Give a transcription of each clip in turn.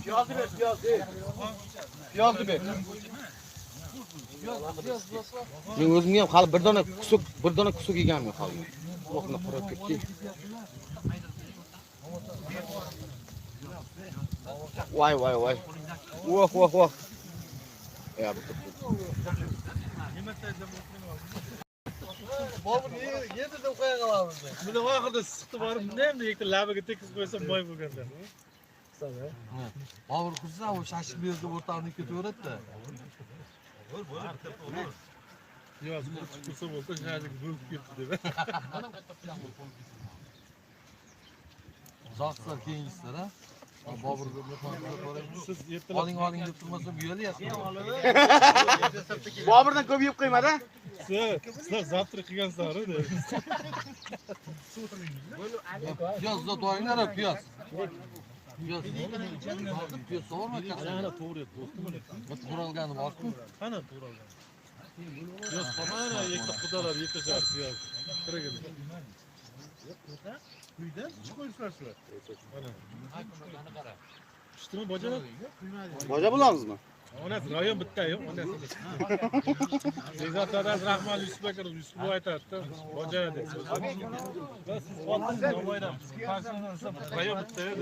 Piyozni ber, piyozni ber. Men o'zimga ham hali bir dona kusuk yeganim yo'q hali. Quloqni qurib ketdi. Voy. Voh. Ya bu. Bobur yedi deb qo'ya qolamiz. Buni oxirida siqdi borib, endi ikkita labiga tekis qo'ysam boy bo'lganda. Bobur qursa, u shashib berdi o'rtani ketaveradi-da. Yo'q, qursa bo'lsa, shashib bo'lib ketdi deb. Uzoqlar keyingisizlar, ha? Boburga mehmonga boraymi? Siz ertalab oling deb turmasa buyolyapsiz. Boburdan ko'p yeb qo'ymadi. Sizlar zavtri qilgansizlar edi. Piyoz zo'toyinglar, piyoz. Piyoz so'rma qasam. Ana to'g'ri do'stim. To'g'ralgani borku. Qani to'g'ralgan. Piyoz qolmana, ikkita qudalar yetishar piyoz. Kiragin. Uydan chiqo'ysizlar sizlar. Mana. Qara. Pishdimi bojalar? Boja bo'lamizmi? Onasi rayon bitta-yu, onasi. Bezatlardan Rahmat Yusuf aytadi-da, boja deb. Siz oltinni olmaydan. Qarshingizda rayon bitta-yu.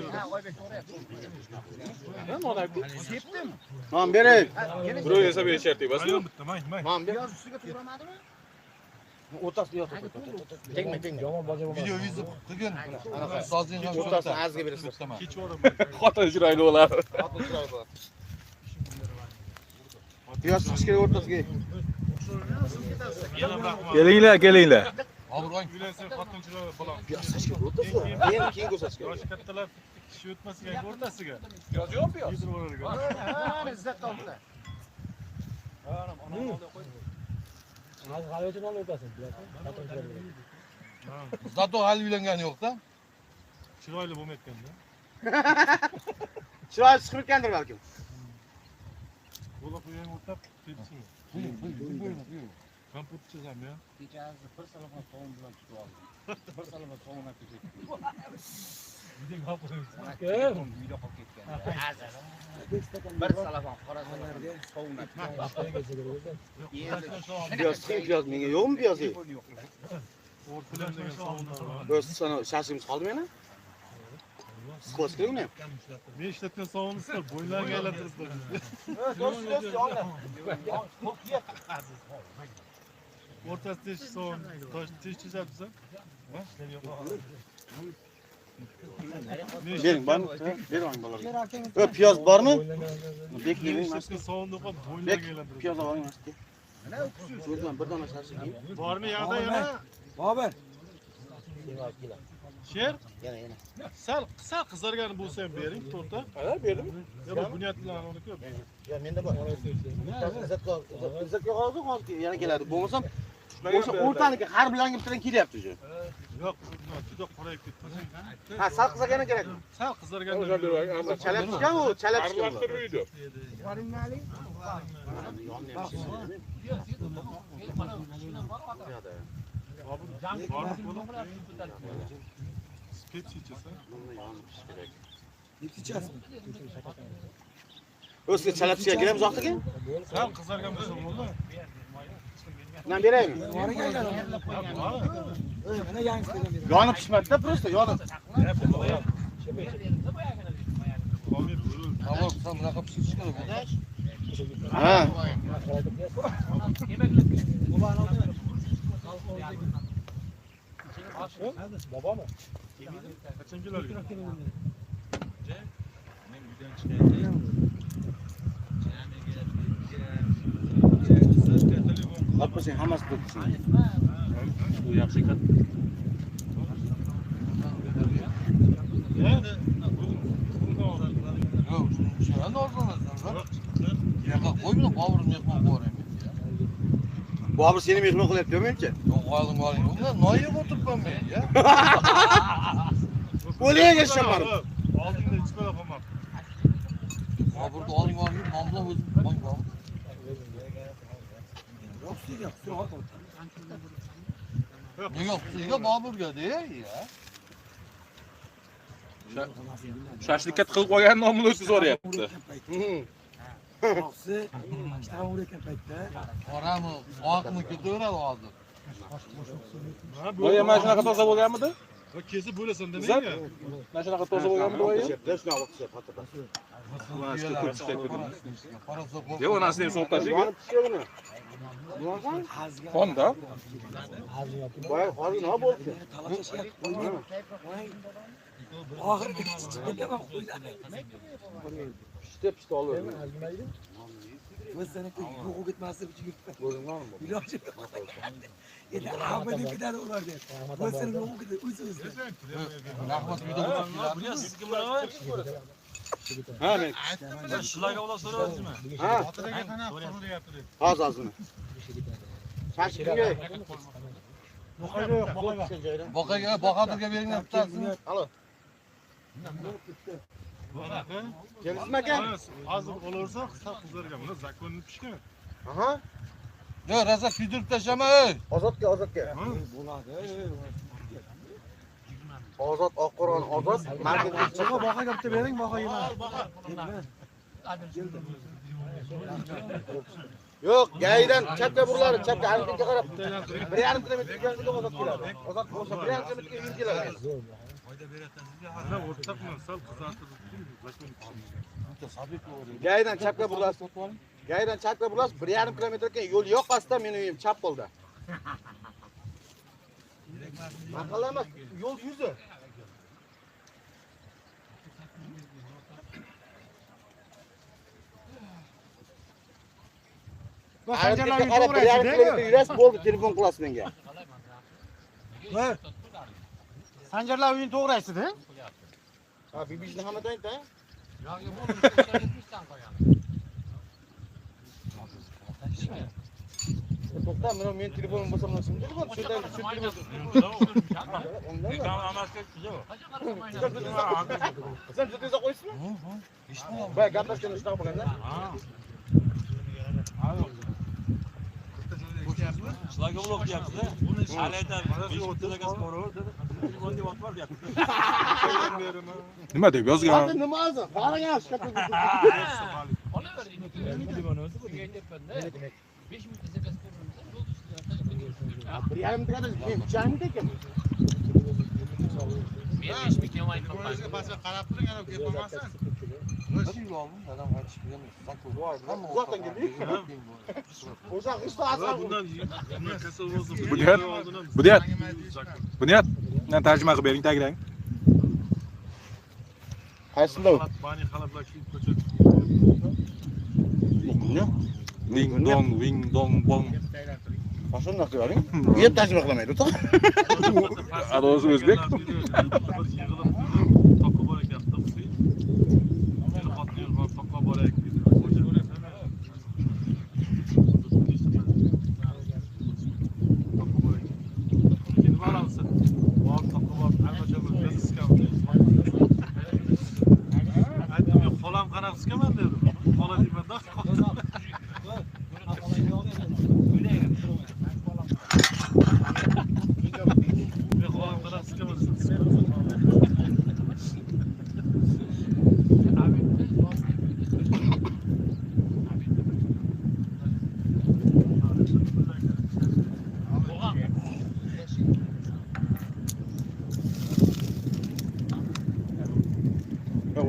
Men onaku sepdim. Men beray. Birov esa berishardi, bas. Rayon bitta, may. Men ber. Ustiga to'g'ramadimi? O'rtasiga yotib. Tegma. Yomon boja bo'lmadi. Video yozib qilgan. Anaqa sozing ham o'rtasini azga berasiz. Kech boraman. Xotin chiroyli bo'ladi. Xotin chiroyli bo'ladi. Piyoz chiqish kerak o'rtasiga. Kelinglar. Hozir uylansa xotin chiroyli bolam. Piyoz chiqish kerak o'rtasiga. Keyin ko'rsatish kerak. Yosh kattalar kishi o'tmasiga o'rtasiga. Piyoz yo'q, piyoz. Ha, izzat oldilar. Zato hali uylangani yo'q-da. Chiroyli bo'lmayotganda. Chiroyli chiqib ketgandir balkim. Bo'lib qo'ygan o'rtab, tepsimi? Kompot chizam ya. Kechasi bir salom sovun bilan tutib oldim. Bir salom sovun olib ketdi. Video olib qo'yamiz. Uyda qolib ketgan. Bir salom qora salomga sovun olib Piyoz menga yo'qmi piyoz? O'rtalar degan sovunlar bor. O'z sana shashimiz qoldimi yana? Siqos kerakmi? Men ishlatgan sovunni sizlar bo'ylarga aylantiribsizlar. O'rtasida tish sovun, tish chizabsiz. Bering, bormi? Bering bolalarga. Piyoz bormi? Bek yemang. Ishlatgan sovunni qo'yib bo'ylarga aylantiribsiz. Piyoz oling masjidga. So'zdan bir dona shashib yeng. Bormi yoqda yana? Bobur. Sher? Yana. Sal qizargan bo'lsa ham bering, to'rtta. Ha, berdim. Yo, bu bunyat bilan uni ko'p. Ya menda bor. Izzatga hozir yana keladi. Bo'lmasam o'rtaniki har bilan bittadan kelyapti shu. Yo'q, juda qorayib ketdi. Ha, sal qizargani kerak. Sal qizargan. Chalab chiqgan u, chalab chiqgan. Aralashtirmaydi. O'zga chalab chiqgan kerak uzoqdagi? Sal qizargan bo'lsa bo'ldi. Nan beraymi? Yonib pishmadi-da, prosta yonib. Tamam, sen bunaqa pishirish kerak bo'ldi. Ha. Bobomi? Qachon keladi? Men uydan chiqayotgan. Alpasing hammasi to'ksin. Bu yaxshi ekan. Yo'q, shuni orzulaysan. Yo'q, qo'yma, Bobur mehmon boraymi. Bobur seni mehmon qilyapti menchi. Yo'q, oling. Undan noyib o'tiribman men, ya. O'lay yashamarım. Oldingda hech qanaqa qolmadi. Boburni oling, non bilan o'zim qo'ydim. Nega Boburga de, ya. Shashlikka tiqilib qolgan nomini o'zi so'rayapti. Qorami, oqmi ketaveradi hozir. Voy, mana shunaqa toza bo'lganmidi? Va kesib bo'lasan-da Zat. nega? Mana shunaqa toza bo'lganmidi voy? Yo'q, onasini ham so'qib tashlagan. Qonda. Voy, hozir nima bo'ldi? Pishta olur. Rahmat uyda bo'lsa, bilasiz kim bilan? Ha, men. Shularga ular so'rayapsizmi? Ha, Xotirga qanaq so'rayapti deb. hozir ozini. Shashlikka. Boqaga, Bahodirga beringlar bittasini. Alo. Kelisizmi aka? Hozir olaversa, hisob qizlarga buni zakonni pishgan. Aha. Yo'q, rosa kuydirib tashlama, ey. Ozodga. Ozod Oqqo'ron, Ozod marketing chiqib Bahoga bitta bering, Bahoga. Yo'q, gaydan chapga buriladi, chapga harakatga qarab 1,5 kilometr yurganida ozod keladi. Ozod bo'lsa 1,5 kilometrga yurib keladi. Ana o'rtaqman, sal qizartirib. Gaydan chapga burilasiz. Gaydan chapga burilasiz, 1,5 kilometrga yo'l yoqasida meni uyim chap qo'lda. Mahalla emas, yo'l yuzi. Harakatga qarab 1,5 kilometr yurasiz, bo'ldi, telefon qilasiz menga. Sanjarlar uyini to'g'raysiz-da? Ha, bibishni hamma tayinda. To'xta, men telefonim bo'lsa, mana shu telefon, shu telefon. Sen juda qo'ysizmi? Voy, gaplashganda shunaqa bo'lganda. Shularga uloq deyapsiz-da. Hali aytamiz, 5 minutdan so'rov dedi. Telefon deb otib deyapti. Nima deb yozgan? Hozir nima o'zi? Qaragan shu katta. Bir yarım kadar canım tekim. qarab turing, ana gap bo'lmasin. Uzoqdan keldik. O'sha ishda asal. Bundan kasal bo'lsa, Bunyat. Mana tarjima qilib bering, taglang. Qaysida u? Bani xalablar kiyib ko'chadi. Wing dong bong. Qashundoq qilaring. Yeb tarjima qilmaydi, to'g'ri? Adoz o'zbek. Toqqa boryapti, to'qqa. Xotni toqqa boryapti. Xolam qanaqa siskaman dedim. Xola deymanda.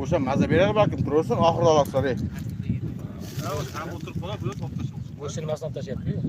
O'sha maza berar balkim tursin, oxirida olasiz. Ham o'tirib qolib, bu to'xtashimiz. O'shani masdan tashyapti-ku.